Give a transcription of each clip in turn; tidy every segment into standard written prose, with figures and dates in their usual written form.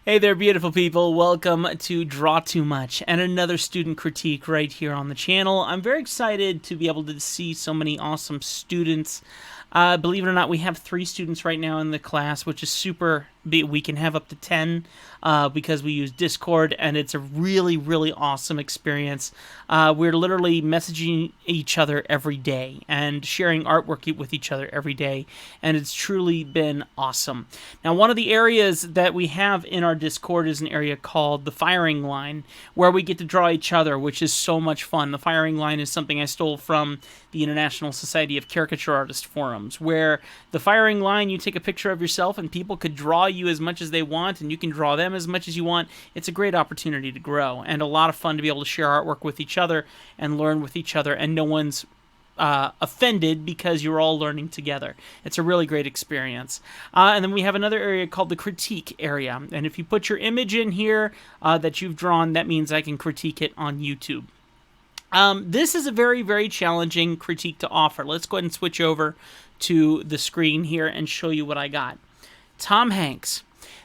Hey there, beautiful people. Welcome to Draw Too Much and another student critique right here on the channel. I'm very excited to be able to see so many awesome students. Believe it or not, we have 3 students right now in the class, which is super. We can have up to 10 because we use Discord, and it's a really, really awesome experience. We're literally messaging each other every day and sharing artwork with each other every day, and it's truly been awesome. Now, one of the areas that we have in our Discord is an area called the firing line, where we get to draw each other, which is so much fun. The firing line is something I stole from the International Society of Caricature Artists forums, where the firing line, you take a picture of yourself and people could draw you as much as they want, and you can draw them as much as you want. It's a great opportunity to grow, and a lot of fun to be able to share artwork with each other and learn with each other, and no one's offended because you're all learning together. It's a really great experience. And then we have another area called the critique area, and if you put your image in here that you've drawn, that means I can critique it on YouTube. This is a very, very challenging critique to offer. Let's go ahead and switch over to the screen here and show you what I got. Tom Hanks.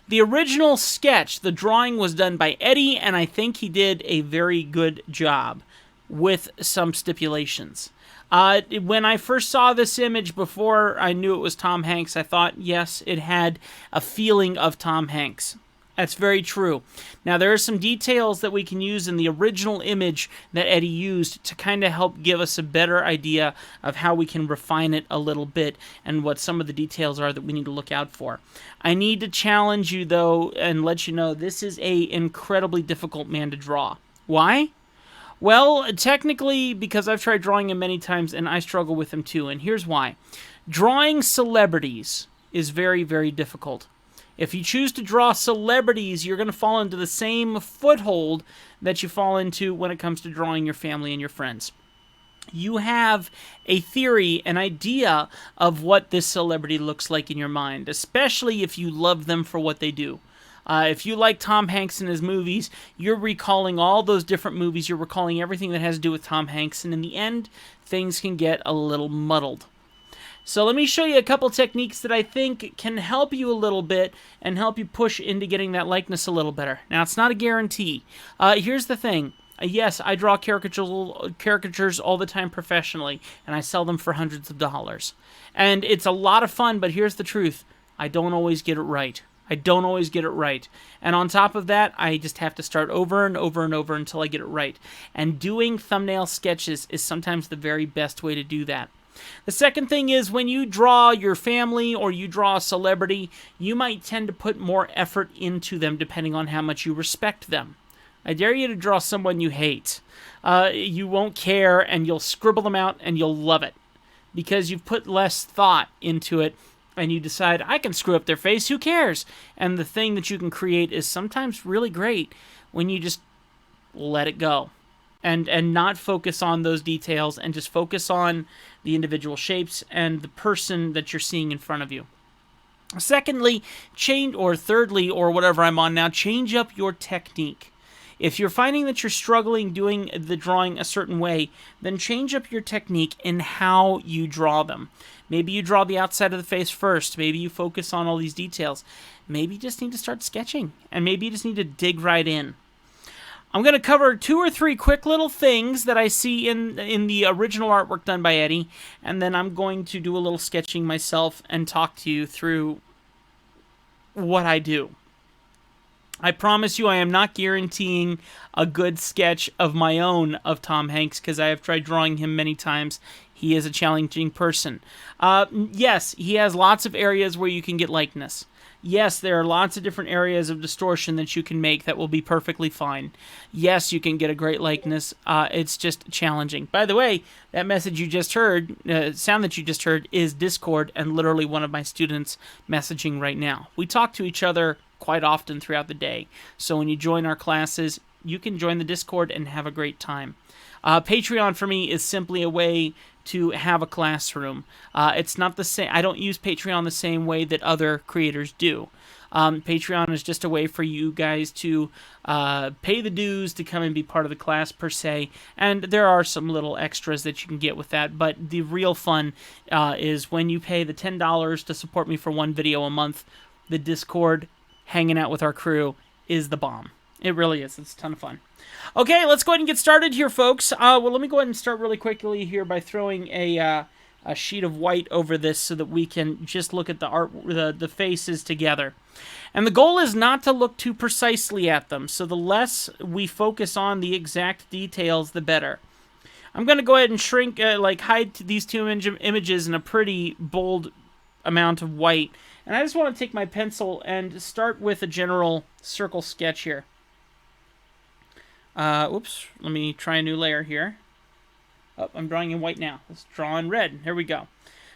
The original sketch, the drawing was done by Eddie, and I think he did a very good job with some stipulations. When I first saw this image, before I knew it was Tom Hanks, I thought, yes, it had a feeling of Tom Hanks. That's very true. Now, there are some details that we can use in the original image that Eddie used to kind of help give us a better idea of how we can refine it a little bit and what some of the details are that we need to look out for. I need to challenge you, though, and let you know this is an incredibly difficult man to draw. Why? Well, technically, because I've tried drawing him many times, and I struggle with him too, and here's why. Drawing celebrities is very, very difficult. If you choose to draw celebrities, you're going to fall into the same foothold that you fall into when it comes to drawing your family and your friends. You have a theory, an idea of what this celebrity looks like in your mind, especially if you love them for what they do. If you like Tom Hanks and his movies, you're recalling all those different movies. You're recalling everything that has to do with Tom Hanks, and in the end, things can get a little muddled. So let me show you a couple techniques that I think can help you a little bit and help you push into getting that likeness a little better. Now, it's not a guarantee. Here's the thing. Yes, I draw caricatures all the time professionally, and I sell them for hundreds of dollars. And it's a lot of fun, but here's the truth. I don't always get it right. I don't always get it right. And on top of that, I just have to start over and over and over until I get it right. And doing thumbnail sketches is sometimes the very best way to do that. The second thing is when you draw your family or you draw a celebrity, you might tend to put more effort into them depending on how much you respect them. I dare you to draw someone you hate. You won't care, and you'll scribble them out and you'll love it because you've put less thought into it, and you decide, I can screw up their face, who cares? And the thing that you can create is sometimes really great when you just let it go. And not focus on those details and just focus on the individual shapes and the person that you're seeing in front of you. Secondly, thirdly, or whatever I'm on now, change up your technique. If you're finding that you're struggling doing the drawing a certain way, then change up your technique in how you draw them. Maybe you draw the outside of the face first. Maybe you focus on all these details. Maybe you just need to start sketching, and maybe you just need to dig right in. I'm going to cover 2 or 3 quick little things that I see in the original artwork done by Eddie, and then I'm going to do a little sketching myself and talk to you through what I do. I promise you I am not guaranteeing a good sketch of my own of Tom Hanks because I have tried drawing him many times. He is a challenging person. Yes, he has lots of areas where you can get likeness. Yes, there are lots of different areas of distortion that you can make that will be perfectly fine. Yes, you can get a great likeness. It's just challenging. By the way, that message you just heard, sound that you just heard, is Discord and literally one of my students messaging right now. We talk to each other quite often throughout the day. So when you join our classes, you can join the Discord and have a great time. Patreon for me is simply a way to have a classroom. It's not the same. I don't use Patreon the same way that other creators do. Patreon is just a way for you guys to pay the dues to come and be part of the class per se, and there are some little extras that you can get with that, but the real fun is when you pay the $10 to support me for one video a month, the Discord, hanging out with our crew, is the bomb. It really is. It's a ton of fun. Okay, let's go ahead and get started here, folks. Well, let me go ahead and start really quickly here by throwing a sheet of white over this so that we can just look at the art, the faces together. And the goal is not to look too precisely at them, so the less we focus on the exact details, the better. I'm going to go ahead and shrink, hide these two images in a pretty bold amount of white. And I just want to take my pencil and start with a general circle sketch here. Oops, let me try a new layer here. Oh, I'm drawing in white now. Let's draw in red. Here we go.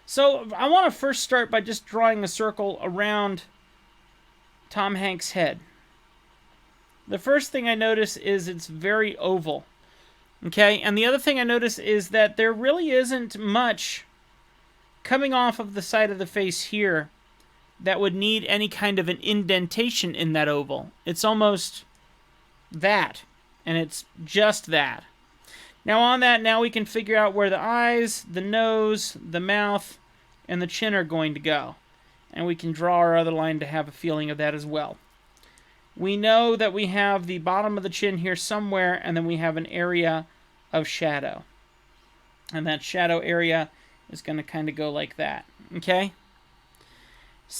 So I want to first start by just drawing a circle around Tom Hanks' head. The first thing I notice is it's very oval. Okay, and the other thing I notice is that there really isn't much coming off of the side of the face here that would need any kind of an indentation in that oval. It's almost that, and it's just that. Now on that, now we can figure out where the eyes, the nose, the mouth, and the chin are going to go. And we can draw our other line to have a feeling of that as well. We know that we have the bottom of the chin here somewhere, and then we have an area of shadow. And that shadow area is going to kind of go like that. Okay?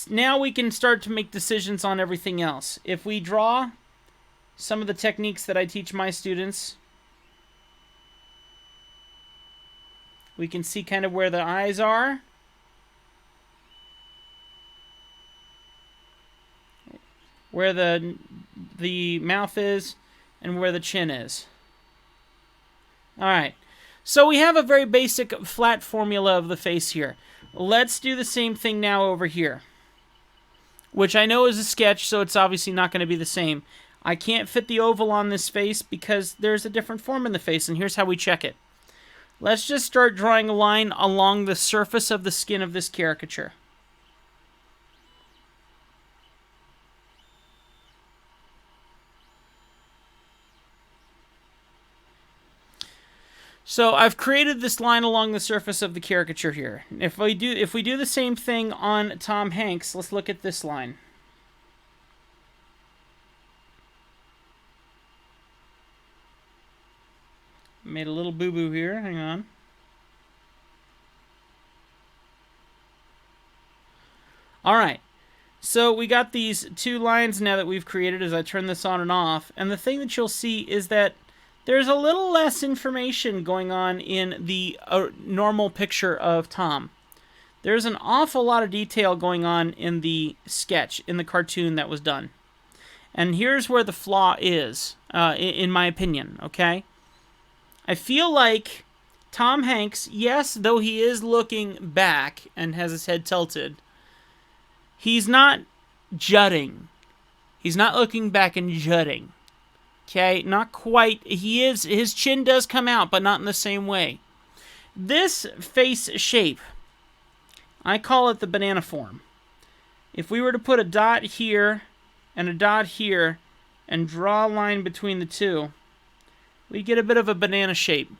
Now we can start to make decisions on everything else. If we draw some of the techniques that I teach my students, we can see kind of where the eyes are. Where the mouth is, and where the chin is. Alright, so we have a very basic flat formula of the face here. Let's do the same thing now over here, which I know is a sketch, so it's obviously not going to be the same. I can't fit the oval on this face because there's a different form in the face, and here's how we check it. Let's just start drawing a line along the surface of the skin of this caricature. So I've created this line along the surface of the caricature here. If we do the same thing on Tom Hanks, let's look at this line. Made a little boo-boo here. Hang on. All right. So we got these two lines now that we've created as I turn this on and off. And the thing that you'll see is that there's a little less information going on in the normal picture of Tom. There's an awful lot of detail going on in the sketch, in the cartoon that was done. And here's where the flaw is, in my opinion, okay? I feel like Tom Hanks, yes, though he is looking back and has his head tilted, he's not jutting. He's not looking back and jutting. Okay, not quite. He is. His chin does come out, but not in the same way. This face shape, I call it the banana form. If we were to put a dot here and a dot here and draw a line between the two, we get a bit of a banana shape.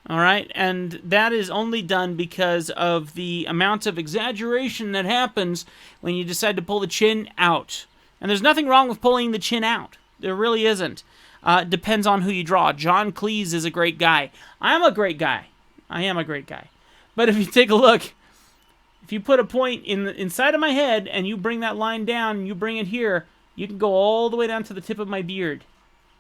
All right, and that is only done because of the amount of exaggeration that happens when you decide to pull the chin out. And there's nothing wrong with pulling the chin out. There really isn't. Depends on who you draw. John Cleese is a great guy. I'm a great guy. I am a great guy. But if you take a look, if you put a point inside of my head and you bring that line down and you bring it here, you can go all the way down to the tip of my beard.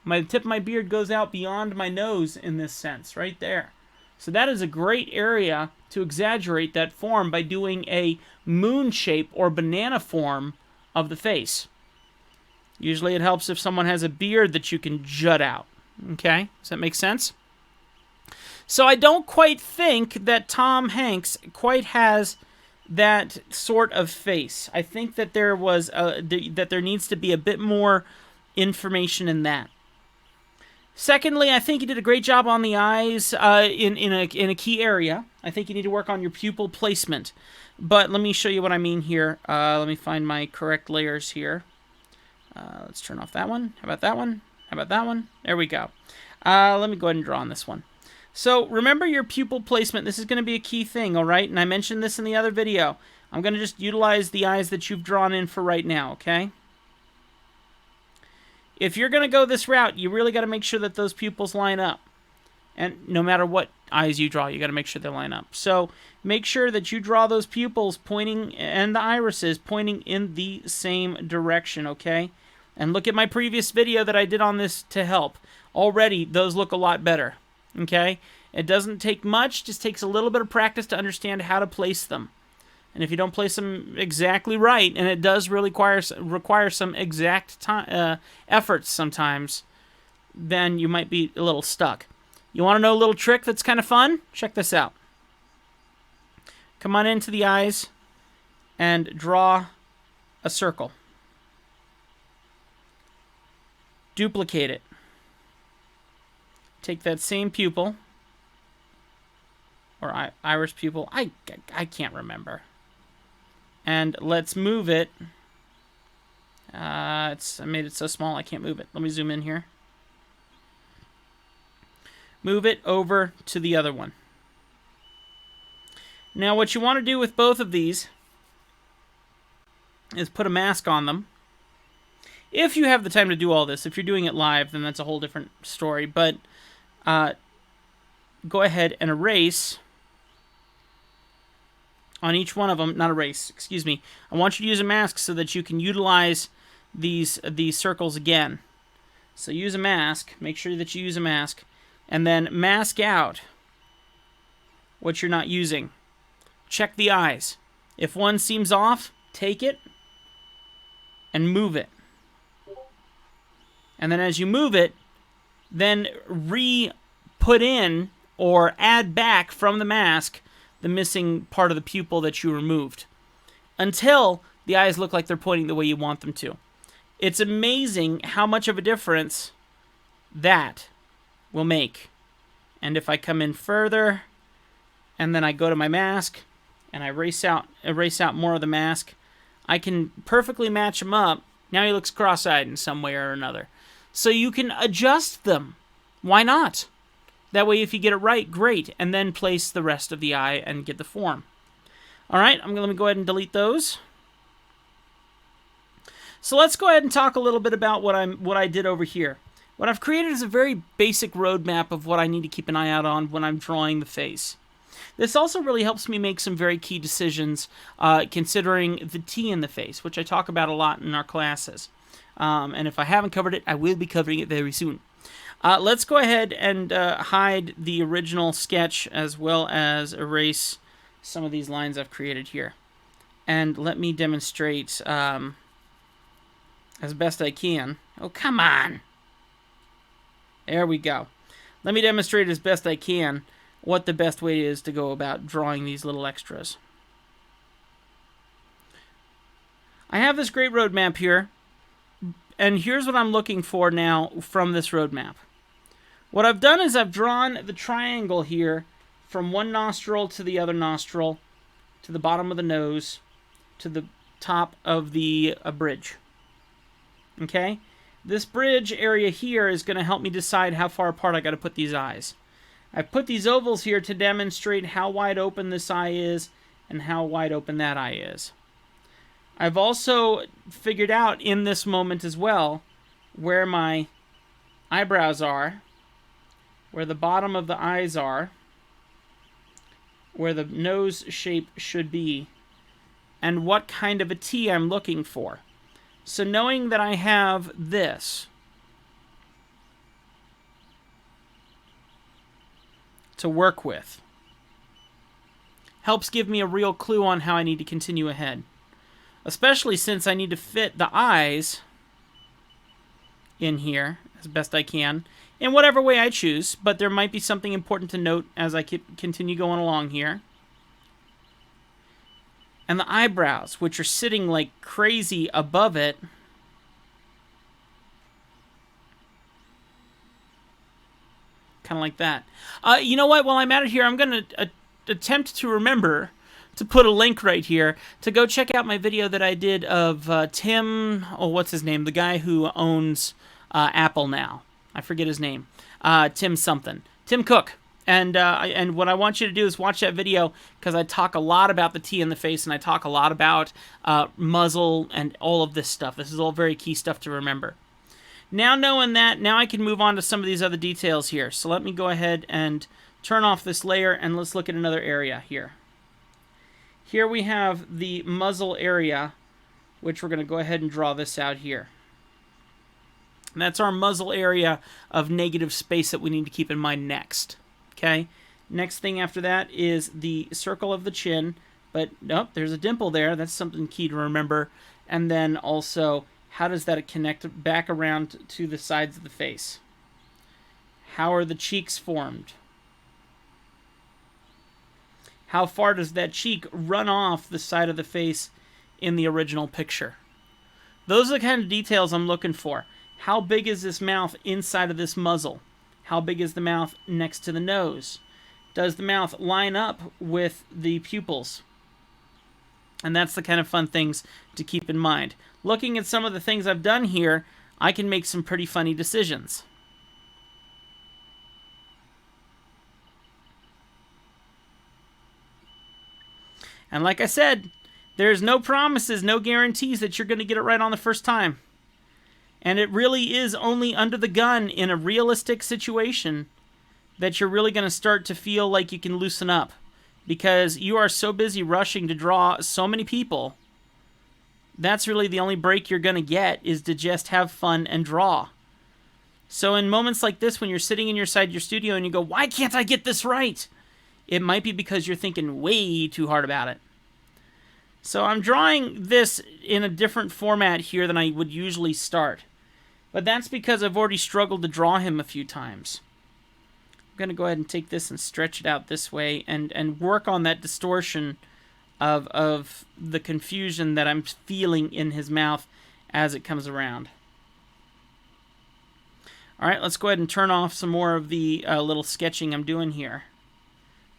The tip of my beard goes out beyond my nose in this sense, right there. So that is a great area to exaggerate that form by doing a moon shape or banana form of the face. Usually it helps if someone has a beard that you can jut out. Okay? Does that make sense? So I don't quite think that Tom Hanks quite has that sort of face. I think that there needs to be a bit more information in that. Secondly, I think you did a great job on the eyes in a key area. I think you need to work on your pupil placement. But let me show you what I mean here. Let me find my correct layers here. Let's turn off that one. How about that one? How about that one? There we go. Let me go ahead and draw on this one. So remember your pupil placement. This is going to be a key thing, all right? And I mentioned this in the other video. I'm going to just utilize the eyes that you've drawn in for right now, okay? if you're going to go this route, you really got to make sure that those pupils line up. And no matter what eyes you draw, you got to make sure they line up. So make sure that you draw those pupils pointing, and the irises pointing in the same direction, okay? And look at my previous video that I did on this to help. Already, those look a lot better, okay? It doesn't take much, just takes a little bit of practice to understand how to place them. And if you don't place them exactly right, and it does really require some exact efforts sometimes, then you might be a little stuck. You want to know a little trick that's kind of fun? Check this out. Come on into the eyes and draw a circle. Duplicate it. Take that same pupil, or iris pupil, I can't remember. And let's move it. I made it so small I can't move it. Let me zoom in here. Move it over to the other one. Now what you want to do with both of these is put a mask on them. If you have the time to do all this. If you're doing it live, then that's a whole different story. But go ahead and erase on each one of them. Not erase, excuse me. I want you to use a mask so that you can utilize these circles again. So use a mask. Make sure that you use a mask. And then mask out what you're not using. Check the eyes. If one seems off, take it and move it. And then as you move it, then re-put in or add back from the mask the missing part of the pupil that you removed, until the eyes look like they're pointing the way you want them to. It's amazing how much of a difference that will make. And if I come in further, and then I go to my mask, and I erase out more of the mask, I can perfectly match them up. Now he looks cross-eyed in some way or another. So you can adjust them. Why not? That way, if you get it right, great. And then place the rest of the eye and get the form. All right, let me go ahead and delete those. So let's go ahead and talk a little bit about what I did over here. What I've created is a very basic roadmap of what I need to keep an eye out on when I'm drawing the face. This also really helps me make some very key decisions considering the T in the face, which I talk about a lot in our classes. And if I haven't covered it, I will be covering it very soon. Let's go ahead and hide the original sketch as well as erase some of these lines I've created here. And let me demonstrate as best I can. Oh, come on! There we go. Let me demonstrate as best I can what the best way is to go about drawing these little extras. I have this great roadmap here, and here's what I'm looking for now from this roadmap. What I've done is I've drawn the triangle here from one nostril to the other nostril, to the bottom of the nose, to the top of the bridge. Okay? This bridge area here is going to help me decide how far apart I got to put these eyes. I've put these ovals here to demonstrate how wide open this eye is and how wide open that eye is. I've also figured out in this moment as well where my eyebrows are, where the bottom of the eyes are, where the nose shape should be, and what kind of a T I'm looking for. So knowing that I have this to work with helps give me a real clue on how I need to continue ahead. Especially since I need to fit the eyes in here as best I can, in whatever way I choose, but there might be something important to note as I continue going along here. And the eyebrows, which are sitting like crazy above it. Kind of like that. You know what? While I'm at it here, I'm going to attempt to remember to put a link right here to go check out my video that I did of Tim, what's his name? The guy who owns Apple now. I forget his name. Tim something. Tim Cook. And what I want you to do is watch that video because I talk a lot about the T in the face and I talk a lot about muzzle and all of this stuff. This is all very key stuff to remember. Now knowing that, now I can move on to some of these other details here. So let me go ahead and turn off this layer, and let's look at another area here. Here we have the muzzle area, which we're going to go ahead and draw this out here. And that's our muzzle area of negative space that we need to keep in mind next. Okay? Next thing after that is the circle of the chin. But, nope, there's a dimple there. That's something key to remember. And then also, how does that connect back around to the sides of the face? How are the cheeks formed? How far does that cheek run off the side of the face in the original picture? Those are the kind of details I'm looking for. How big is this mouth inside of this muzzle? How big is the mouth next to the nose? Does the mouth line up with the pupils? And that's the kind of fun things to keep in mind. Looking at some of the things I've done here, I can make some pretty funny decisions. And like I said, there's no promises, no guarantees that you're going to get it right on the first time. And it really is only under the gun in a realistic situation that you're really going to start to feel like you can loosen up. Because you are so busy rushing to draw so many people. That's really the only break you're going to get, is to just have fun and draw. So in moments like this, when you're sitting inside your studio and you go, why can't I get this right? It might be because you're thinking way too hard about it. So I'm drawing this in a different format here than I would usually start. But that's because I've already struggled to draw him a few times. I'm going to go ahead and take this and stretch it out this way and work on that distortion of the confusion that I'm feeling in his mouth as it comes around. Alright, let's go ahead and turn off some more of the little sketching I'm doing here.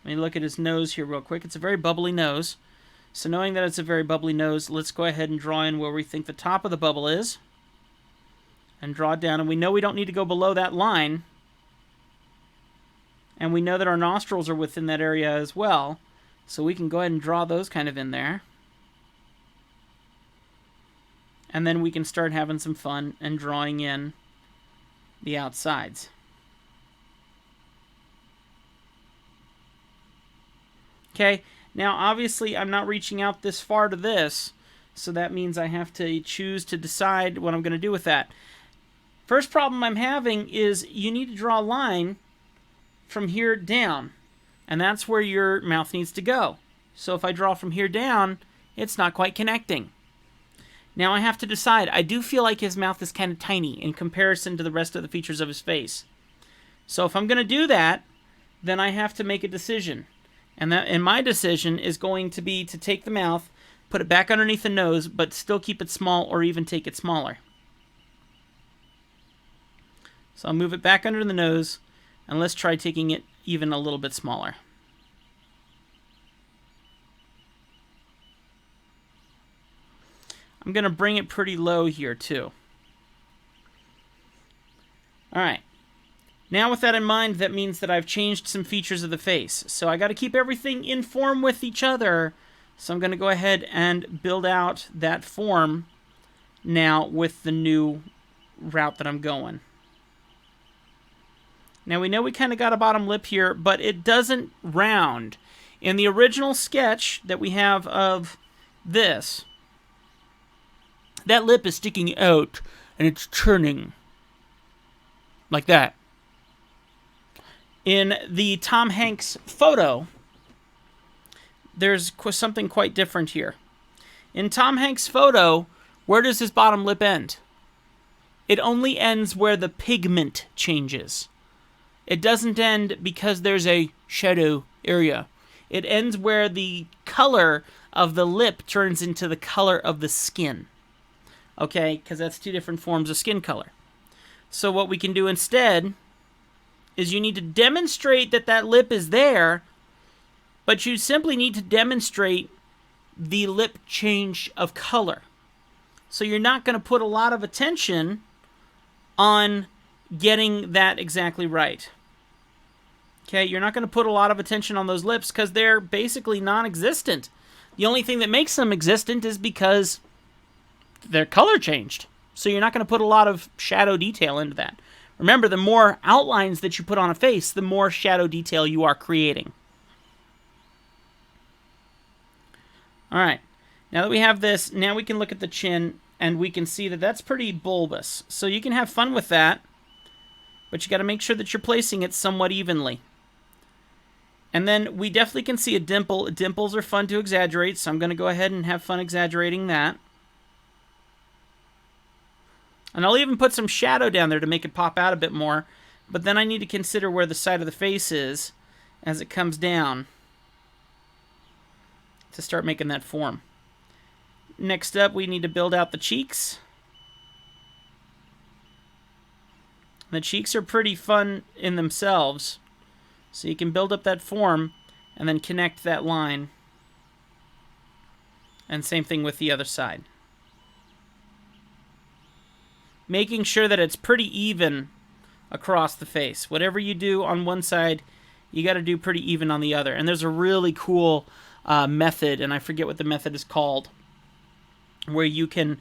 Let me look at his nose here real quick. It's a very bubbly nose. So knowing that it's a very bubbly nose, let's go ahead and draw in where we think the top of the bubble is. And draw it down. And we know we don't need to go below that line. And we know that our nostrils are within that area as well. So we can go ahead and draw those kind of in there. And then we can start having some fun and drawing in the outsides. Okay, now obviously I'm not reaching out this far to this, so that means I have to choose to decide what I'm going to do with that. First problem I'm having is you need to draw a line from here down, and that's where your mouth needs to go. So if I draw from here down, it's not quite connecting. Now I have to decide. I do feel like his mouth is kind of tiny in comparison to the rest of the features of his face. So if I'm going to do that, then I have to make a decision. And my decision is going to be to take the mouth, put it back underneath the nose, but still keep it small or even take it smaller. So I'll move it back under the nose, and let's try taking it even a little bit smaller. I'm going to bring it pretty low here too. Alright. Now with that in mind, that means that I've changed some features of the face. So I got to keep everything in form with each other. So I'm going to go ahead and build out that form now with the new route that I'm going. Now we know we kind of got a bottom lip here, but it doesn't round. In the original sketch that we have of this, that lip is sticking out and it's turning like that. In the Tom Hanks photo, there's something quite different here. In Tom Hanks' photo, where does his bottom lip end? It only ends where the pigment changes. It doesn't end because there's a shadow area. It ends where the color of the lip turns into the color of the skin. Okay, because that's two different forms of skin color. So what we can do instead is you need to demonstrate that that lip is there, but you simply need to demonstrate the lip change of color. So you're not going to put a lot of attention on getting that exactly right. Okay, you're not going to put a lot of attention on those lips because they're basically non-existent. The only thing that makes them existent is because their color changed. So you're not going to put a lot of shadow detail into that. Remember, the more outlines that you put on a face, the more shadow detail you are creating. All right, now that we have this, now we can look at the chin, and we can see that that's pretty bulbous. So you can have fun with that, but you got to make sure that you're placing it somewhat evenly. And then we definitely can see a dimple. Dimples are fun to exaggerate, so I'm going to go ahead and have fun exaggerating that. And I'll even put some shadow down there to make it pop out a bit more, but then I need to consider where the side of the face is as it comes down to start making that form. Next up, we need to build out the cheeks. The cheeks are pretty fun in themselves, so you can build up that form and then connect that line. And same thing with the other side. Making sure that it's pretty even across the face. Whatever you do on one side, you got to do pretty even on the other. And there's a really cool method, and I forget what the method is called, where you can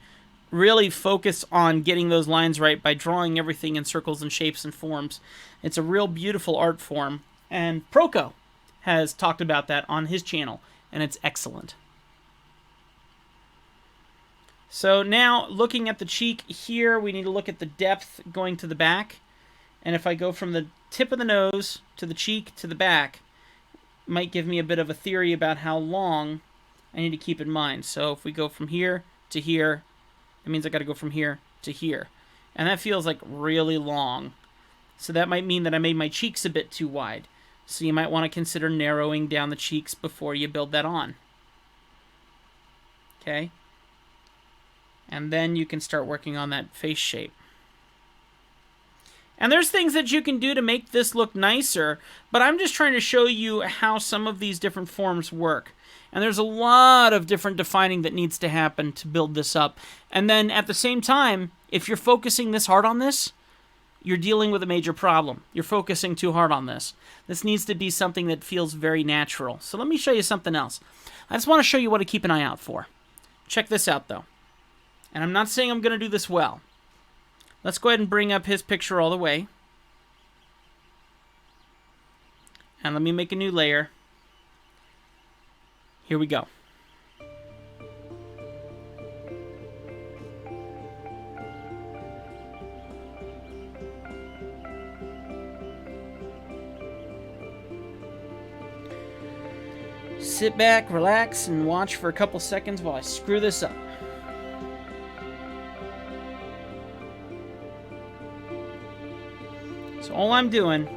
really focus on getting those lines right by drawing everything in circles and shapes and forms. It's a real beautiful art form, and Proco has talked about that on his channel, and it's excellent. So now, looking at the cheek here, we need to look at the depth going to the back. And if I go from the tip of the nose to the cheek to the back, it might give me a bit of a theory about how long I need to keep in mind. So if we go from here to here, it means I got to go from here to here. And that feels like really long. So that might mean that I made my cheeks a bit too wide. So you might want to consider narrowing down the cheeks before you build that on. Okay? And then you can start working on that face shape. And there's things that you can do to make this look nicer, but I'm just trying to show you how some of these different forms work. And there's a lot of different defining that needs to happen to build this up. And then at the same time, if you're focusing this hard on this, you're dealing with a major problem. You're focusing too hard on this. This needs to be something that feels very natural. So let me show you something else. I just want to show you what to keep an eye out for. Check this out, though. And I'm not saying I'm going to do this well. Let's go ahead and bring up his picture all the way. And let me make a new layer. Here we go. Sit back, relax, and watch for a couple seconds while I screw this up. So all I'm doing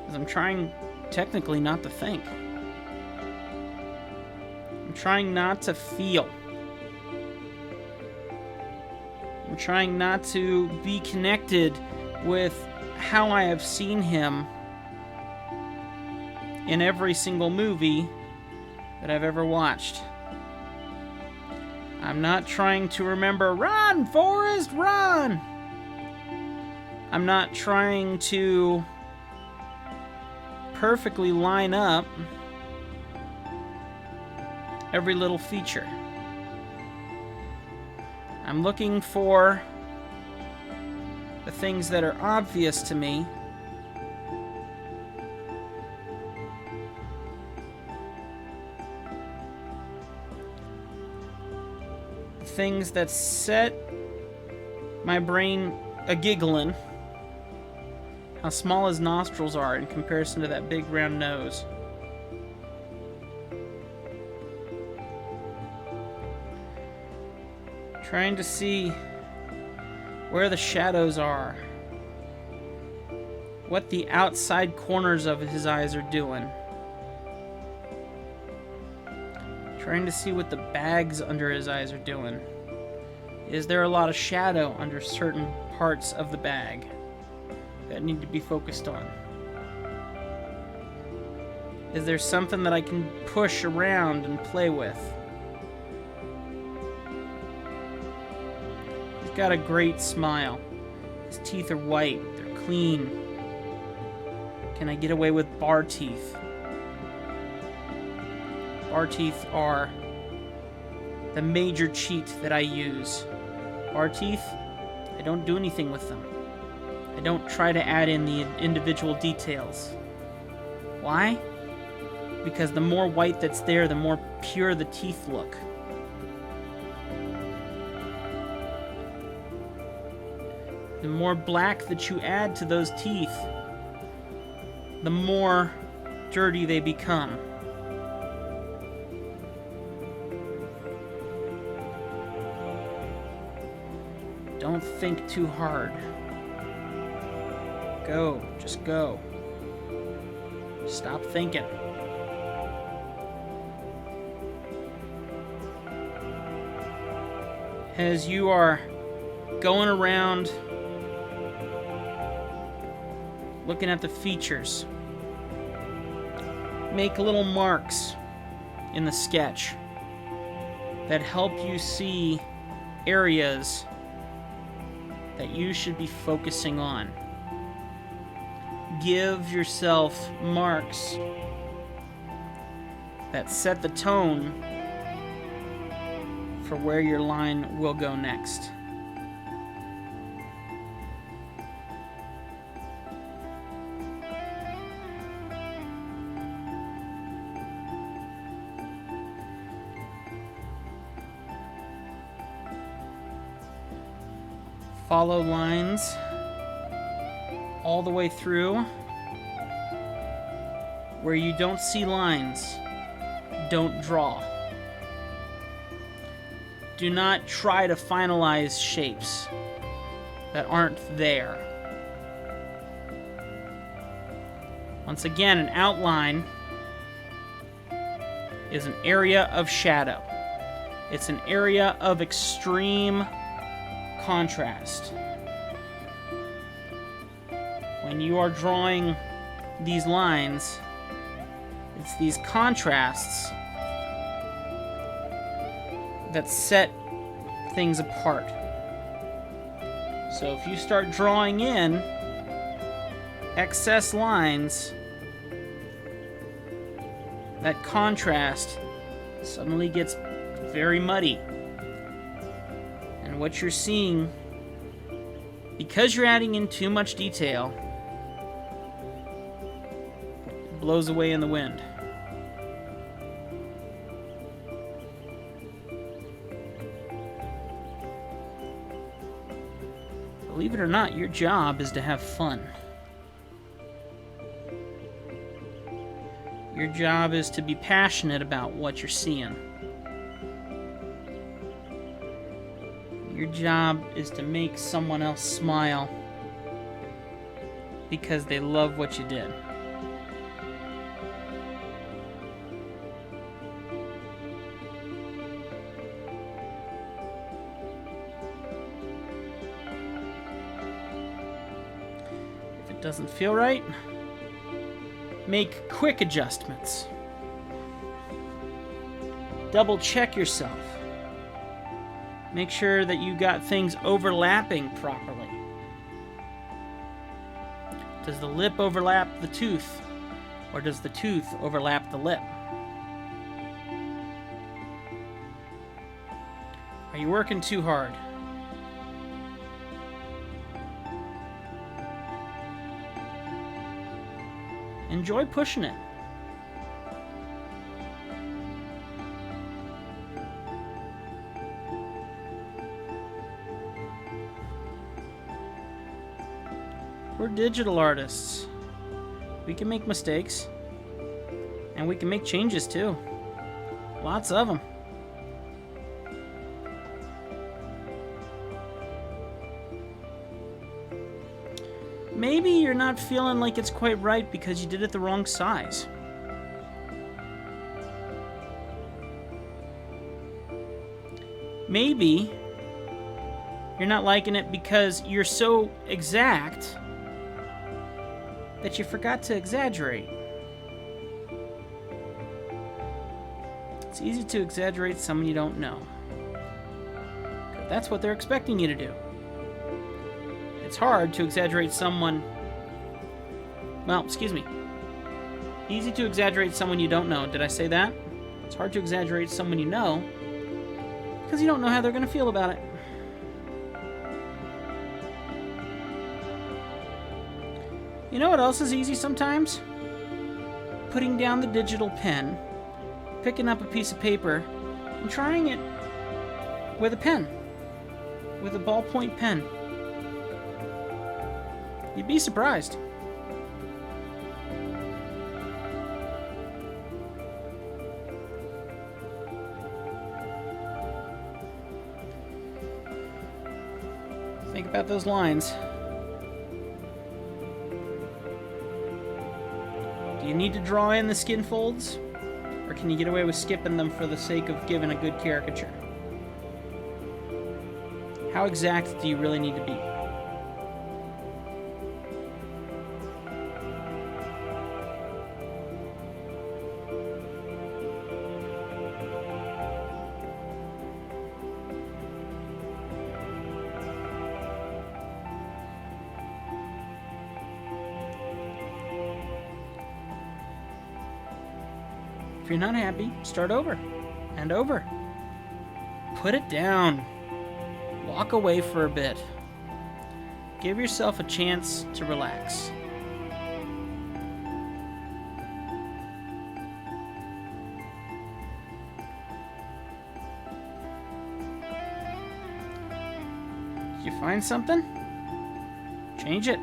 is I'm trying technically not to think. I'm trying not to feel. I'm trying not to be connected with how I have seen him in every single movie that I've ever watched. I'm not trying to remember, run, Forrest, run! I'm not trying to perfectly line up every little feature. I'm looking for the things that are obvious to me things that set my brain a-giggling. How small his nostrils are in comparison to that big round nose. Trying to see where the shadows are. What the outside corners of his eyes are doing. Trying to see what the bags under his eyes are doing. Is there a lot of shadow under certain parts of the bag that need to be focused on? Is there something that I can push around and play with? He's got a great smile. His teeth are white. They're clean. Can I get away with bar teeth? Bar teeth are the major cheat that I use Bar teeth, I don't do anything with them. I don't try to add in the individual details. Why? Because the more white that's there, the more pure the teeth look. The more black that you add to those teeth, the more dirty they become. Don't think too hard. Go. Just go. Stop thinking. As you are going around looking at the features, make little marks in the sketch that help you see areas that you should be focusing on. Give yourself marks that set the tone for where your line will go next. Follow lines all the way through. Where you don't see lines, don't draw. Do not try to finalize shapes that aren't there. Once again, an outline is an area of shadow. It's an area of extreme contrast. When you are drawing these lines, it's these contrasts that set things apart. So if you start drawing in excess lines, that contrast suddenly gets very muddy. And what you're seeing, because you're adding in too much detail, it blows away in the wind. Believe it or not, your job is to have fun. Your job is to be passionate about what you're seeing. Your job is to make someone else smile because they love what you did. If it doesn't feel right, make quick adjustments. Double check yourself. Make sure that you got things overlapping properly. Does the lip overlap the tooth? Or does the tooth overlap the lip? Are you working too hard? Enjoy pushing it. We're digital artists. We can make mistakes. And we can make changes too. Lots of them. Maybe you're not feeling like it's quite right because you did it the wrong size. Maybe you're not liking it because you're so exact that you forgot to exaggerate. It's easy to exaggerate someone you don't know. That's what they're expecting you to do. It's hard to exaggerate someone... Well, excuse me. Easy to exaggerate someone you don't know. Did I say that? It's hard to exaggerate someone you know because you don't know how they're going to feel about it. You know what else is easy sometimes? Putting down the digital pen, picking up a piece of paper, and trying it with a pen, with a ballpoint pen. You'd be surprised. Think about those lines. Do you need to draw in the skin folds? Or can you get away with skipping them for the sake of giving a good caricature? How exact do you really need to be? If you're not happy, start over and over. Put it down. Walk away for a bit. Give yourself a chance to relax. Did you find something? Change it.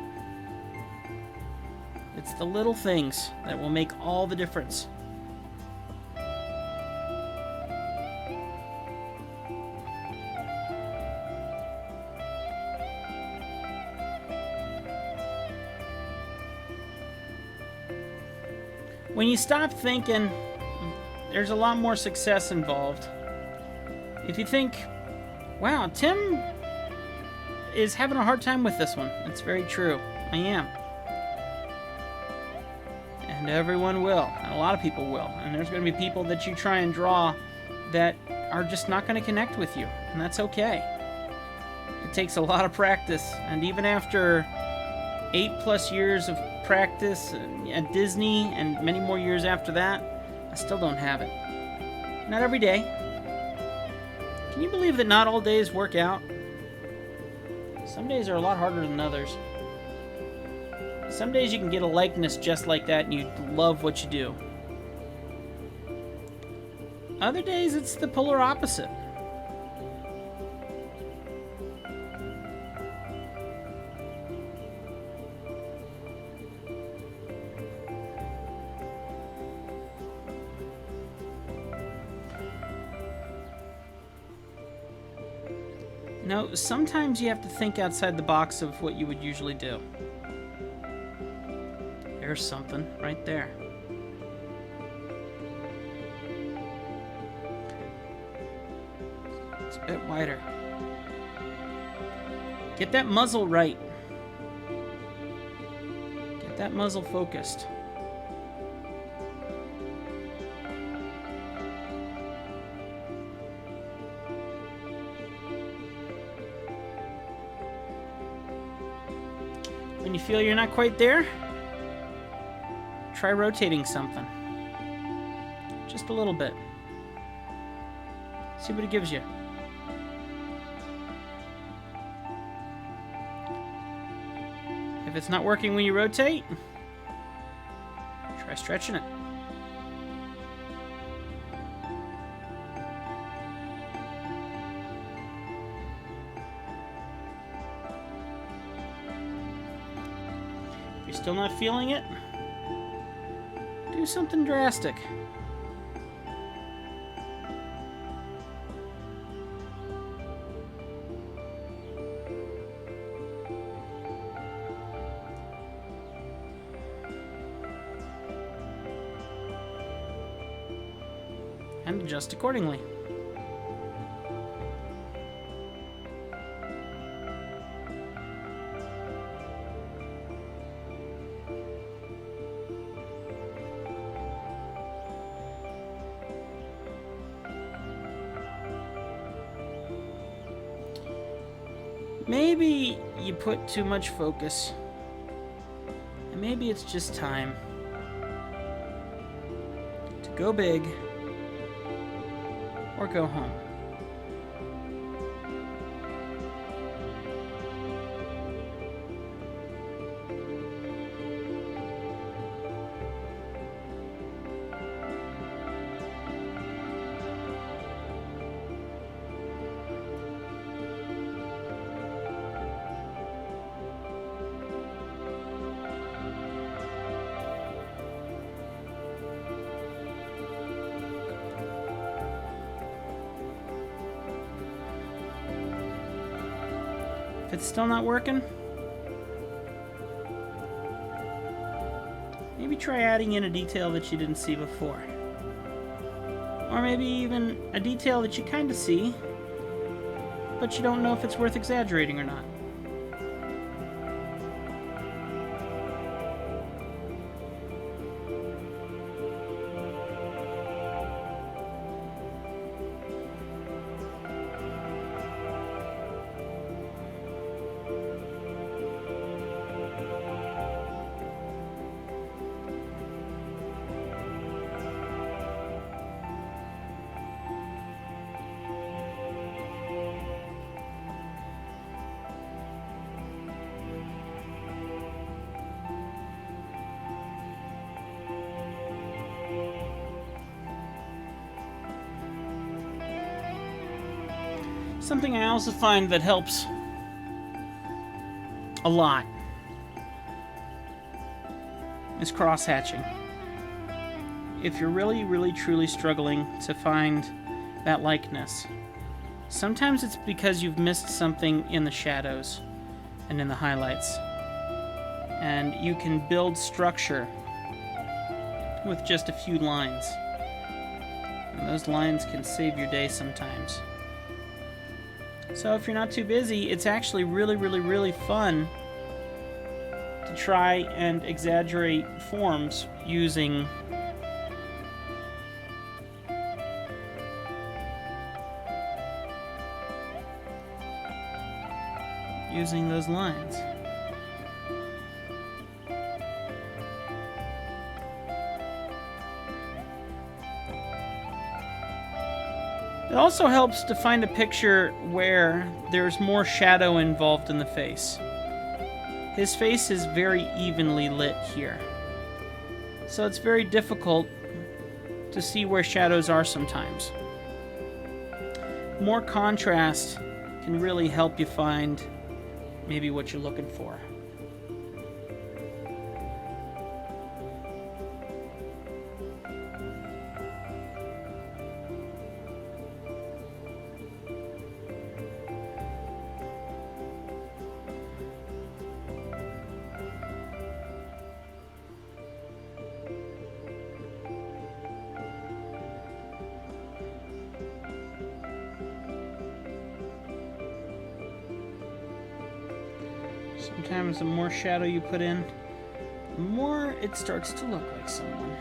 It's the little things that will make all the difference. When you stop thinking, there's a lot more success involved. If you think, wow, Tim is having a hard time with this one. It's very true. I am. And everyone will. And a lot of people will. And there's going to be people that you try and draw that are just not going to connect with you. And that's okay. It takes a lot of practice. And even after 8+ years of practice at Disney and many more years after that, I still don't have it. Not every day. Can you believe that not all days work out? Some days are a lot harder than others. Some days you can get a likeness just like that and you love what you do. Other days it's the polar opposite. No, sometimes you have to think outside the box of what you would usually do. There's something right there. It's a bit wider. Get that muzzle right. Get that muzzle focused. When you feel you're not quite there, try rotating something. Just a little bit. See what it gives you. If it's not working when you rotate, try stretching it. If you're still not feeling it, do something drastic. And adjust accordingly. Maybe you put too much focus, and maybe it's just time to go big or go home. If it's still not working, maybe try adding in a detail that you didn't see before. Or maybe even a detail that you kind of see, but you don't know if it's worth exaggerating or not. Something I also find that helps a lot is cross-hatching. If you're really truly struggling to find that likeness, sometimes it's because you've missed something in the shadows and in the highlights. And you can build structure with just a few lines. And those lines can save your day sometimes. So if you're not too busy, it's actually really fun to try and exaggerate forms using those lines. It also helps to find a picture where there's more shadow involved in the face. His face is very evenly lit here, so it's very difficult to see where shadows are sometimes. More contrast can really help you find maybe what you're looking for. Sometimes the more shadow you put in, the more it starts to look like someone.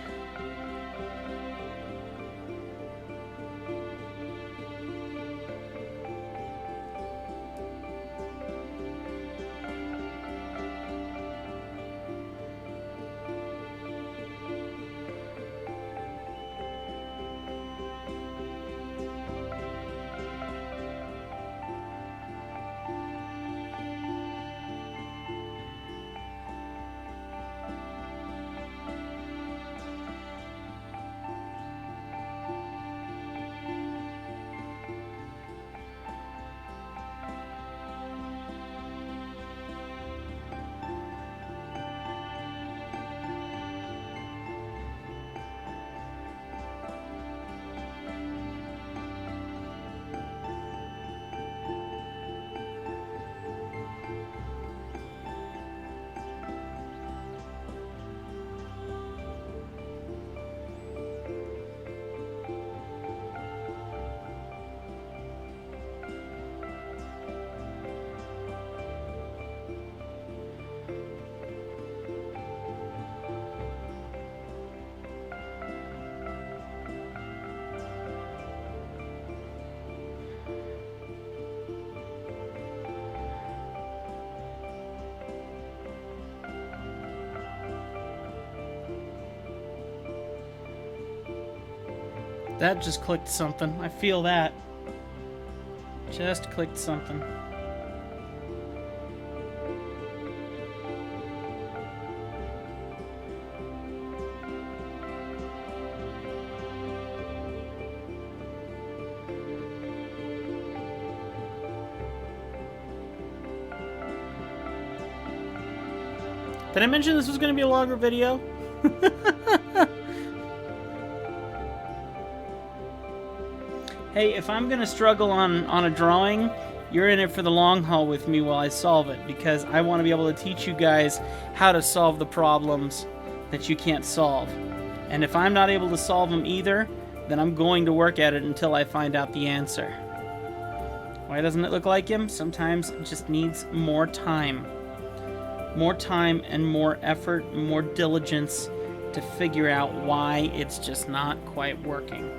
That just clicked something. I feel that. Just clicked something. Did I mention this was going to be a longer video? Hey, if I'm going to struggle on a drawing, You're in it for the long haul with me while I solve it, because I want to be able to teach you guys how to solve the problems that you can't solve. And if I'm not able to solve them either, then I'm going to work at it until I find out the answer. Why doesn't it look like him? Sometimes it just needs more time. More time and more effort, and more diligence to figure out why it's just not quite working.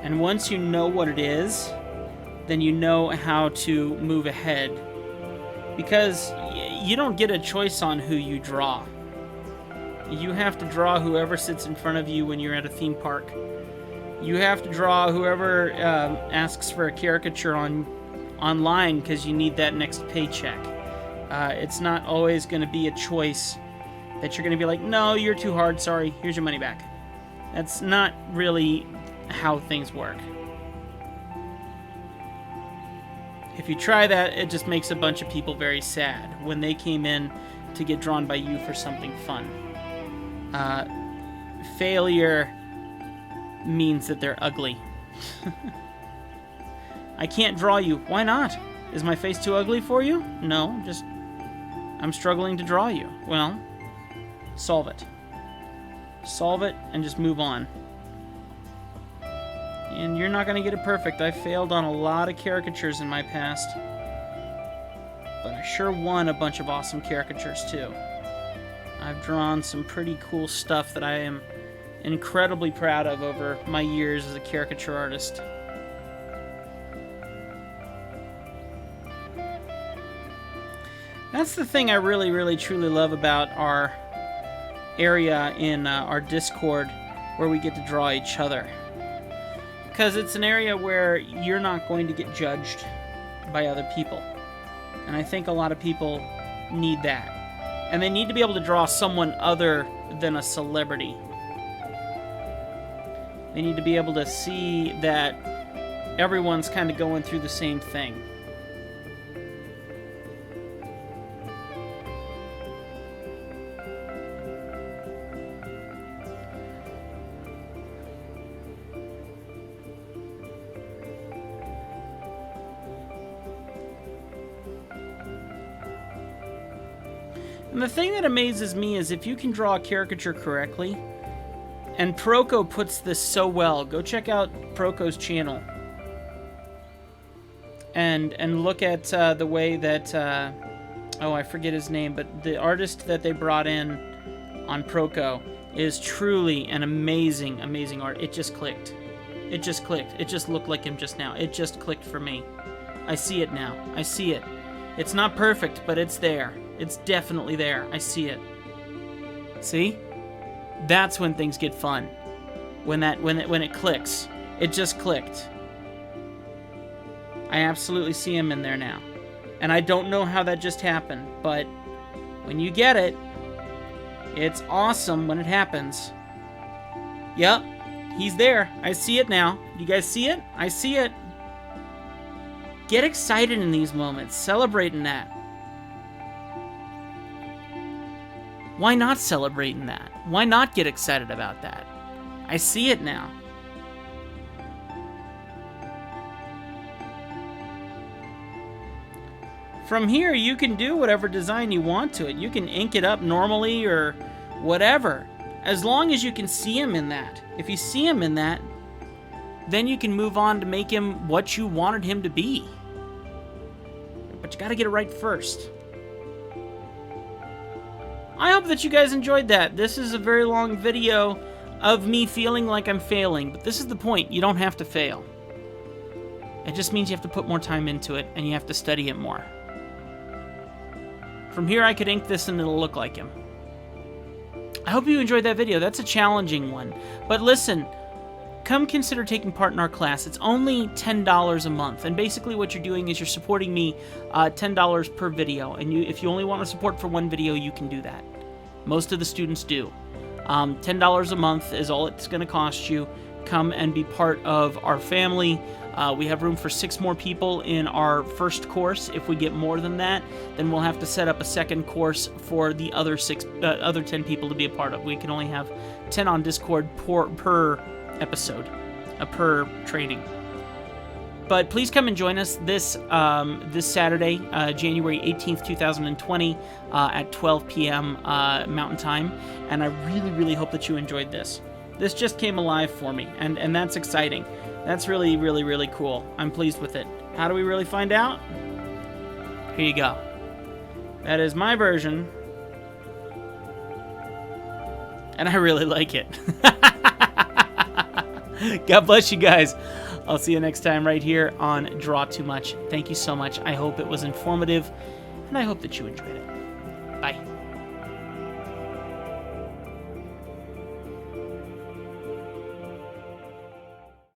And once you know what it is, then you know how to move ahead. Because you don't get a choice on who you draw. You have to draw whoever sits in front of you when you're at a theme park. You have to draw whoever asks for a caricature online because you need that next paycheck. It's not always going to be a choice that you're going to be like, no, you're too hard, sorry, here's your money back. That's not really how things work. If you try that, it just makes a bunch of people very sad when they came in to get drawn by you for something fun. Failure means that they're ugly. I can't draw you. Why not? Is my face too ugly for you? No, I'm struggling to draw you. Well, solve it. Solve it and just move on. And you're not going to get it perfect. I failed on a lot of caricatures in my past. But I sure won a bunch of awesome caricatures too. I've drawn some pretty cool stuff that I am incredibly proud of over my years as a caricature artist. That's the thing I really, really, truly love about our area in our Discord where we get to draw each other. Because it's an area where you're not going to get judged by other people. And I think a lot of people need that. And they need to be able to draw someone other than a celebrity. They need to be able to see that everyone's kind of going through the same thing. And the thing that amazes me is if you can draw a caricature correctly, and Proco puts this so well. Go check out Proco's channel. And look at the way that... oh, I forget his name, but the artist that they brought in on Proco is truly an amazing, amazing art. It just clicked. It just clicked. It just looked like him just now. It just clicked for me. I see it now. I see it. It's not perfect, but it's there. It's definitely there. I see it. See? That's when things get fun. When it clicks. It just clicked. I absolutely see him in there now. And I don't know how that just happened, but when you get it, it's awesome when it happens. Yep, he's there. I see it now. You guys see it? I see it. Get excited in these moments. Celebrate in that. Why not celebrate in that? Why not get excited about that? I see it now. From here, you can do whatever design you want to it. You can ink it up normally or whatever. As long as you can see him in that. If you see him in that, then you can move on to make him what you wanted him to be. But you gotta get it right first. I hope that you guys enjoyed that. This is a very long video of me feeling like I'm failing, but this is the point. You don't have to fail. It just means you have to put more time into it, and you have to study it more. From here, I could ink this and it'll look like him. I hope you enjoyed that video. That's a challenging one. But listen, come consider taking part in our class. It's only $10 a month, and basically what you're doing is you're supporting me $10 per video, and if you only want to support for one video, you can do that. Most of the students do. $10 a month is all it's going to cost you. Come and be part of our family. We have room for 6 more people in our first course. If we get more than that, then we'll have to set up a second course for the other 10 people to be a part of. We can only have 10 on Discord per episode, per training. But please come and join us this Saturday, January 18th, 2020, at 12 p.m. Mountain Time. And I really, really hope that you enjoyed this. This just came alive for me, and that's exciting. That's really, really, really cool. I'm pleased with it. How do we really find out? Here you go. That is my version. And I really like it. God bless you guys. I'll see you next time right here on Draw Too Much. Thank you so much. I hope it was informative, and I hope that you enjoyed it. Bye.